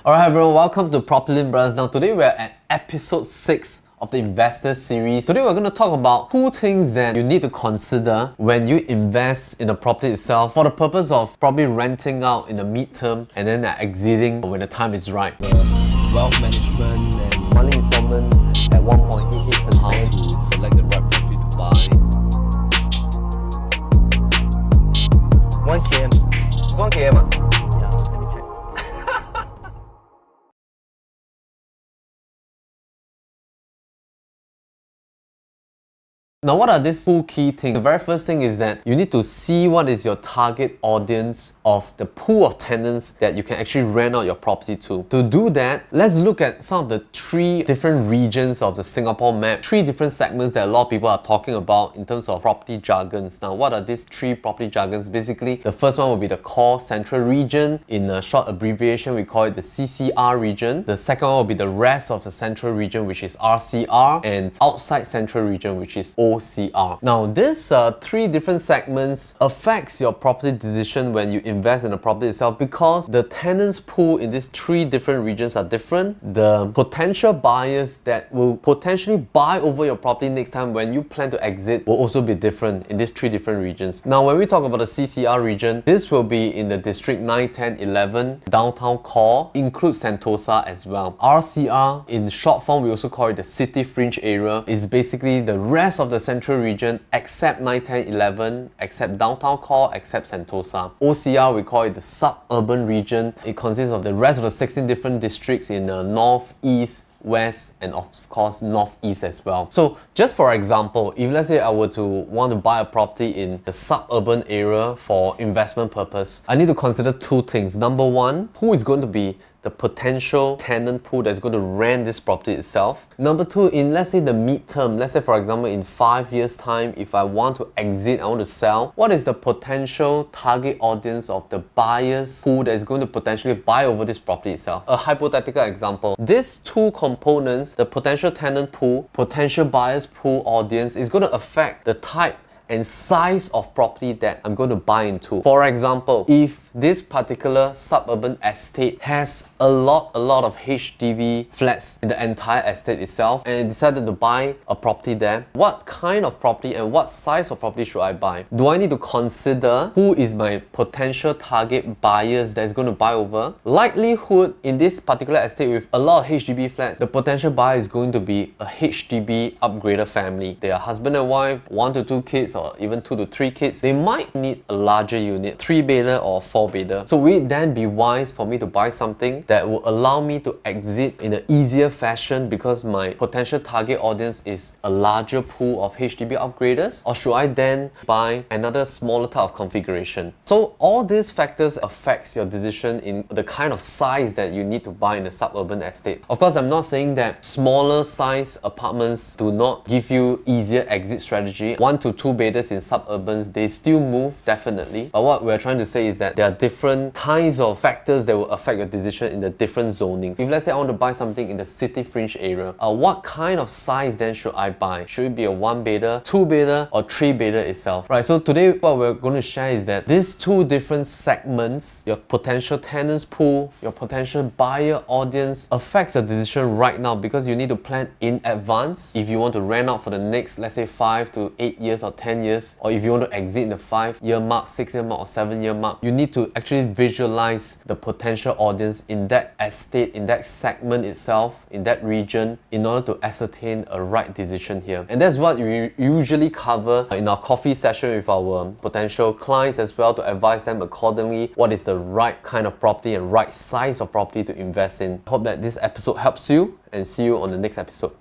Alright everyone, welcome to PropertyLimBrothers. Now today we're at episode 6 of the Investor series. Today we're going to talk about 2 things that you need to consider when you invest in the property itself for the purpose of probably renting out in the midterm and then exiting when the time is right. Wealth management and Monthly installment at 1.88 how to select the right property to buy. 1 km. 1 km. Yeah, let me check. Now, what are these 2 key things? The very first thing is that you need to see what is your target audience of the pool of tenants that you can actually rent out your property to. To do that, let's look at some of the 3 different regions of the Singapore map, 3 different segments that a lot of people are talking about in terms of property jargons. Now, what are these 3 property jargons? Basically, the first one will be the core central region. In a short abbreviation, we call it the CCR region. The second one will be the rest of the central region, which is RCR, and outside central region, which is OCR. Now, these 3 different segments affects your property decision when you invest in the property itself because the tenants pool in these 3 different regions are different. The potential buyers that will potentially buy over your property next time when you plan to exit will also be different in these 3 different regions. Now, when we talk about the CCR region, this will be in the district 9, 10, 11, downtown core, includes Sentosa as well. RCR, in short form, we also call it the city fringe area, is basically the rest of the central region except 9, 10, 11, except downtown core, except Sentosa. OCR, we call it the suburban region. It consists of the rest of the 16 different districts in the north, east, west, and of course northeast as well. So just for example, if let's say I were to want to buy a property in the suburban area for investment purpose, I need to consider 2 things. Number 1, who is going to be the potential tenant pool that's going to rent this property itself. Number 2, in let's say the midterm, let's say for example in 5 years time, if I want to exit, I want to sell, what is the potential target audience of the buyers pool that is going to potentially buy over this property itself? A hypothetical example, these 2 components, the potential tenant pool, potential buyers pool audience, is going to affect the type and size of property that I'm going to buy into. For example, if this particular suburban estate has a lot of HDB flats in the entire estate itself and I decided to buy a property there, what kind of property and what size of property should I buy? Do I need to consider who is my potential target buyers that is going to buy over? Likelihood in this particular estate with a lot of HDB flats, the potential buyer is going to be a HDB upgrader family. They are husband and wife, 1 to 2 kids, or even 2 to 3 kids. They might need a larger unit, 3-bedder or 4-bedder. So will it then be wise for me to buy something that will allow me to exit in an easier fashion because my potential target audience is a larger pool of HDB upgraders? Or should I then buy another smaller type of configuration? So all these factors affects your decision in the kind of size that you need to buy in a suburban estate. Of course, I'm not saying that smaller size apartments do not give you easier exit strategy. 1 to 2 bedders in suburbans, they still move definitely. But what we're trying to say is that there are different kinds of factors that will affect your decision in the different zonings. If let's say I want to buy something in the city fringe area, what kind of size then should I buy? Should it be a 1-bedder, 2-bedder, or 3-bedder itself? Right, so today what we're going to share is that these 2 different segments, your potential tenants pool, your potential buyer audience, affects your decision right now because you need to plan in advance. If you want to rent out for the next, let's say 5 to 8 years or 10 years, or if you want to exit in the 5-year mark, 6-year mark, or 7-year mark, you need to actually visualize the potential audience in that estate, in that segment itself, in that region, in order to ascertain a right decision here. And that's what we usually cover in our coffee session with our potential clients as well, to advise them accordingly what is the right kind of property and right size of property to invest in. Hope that this episode helps you, and see you on the next episode.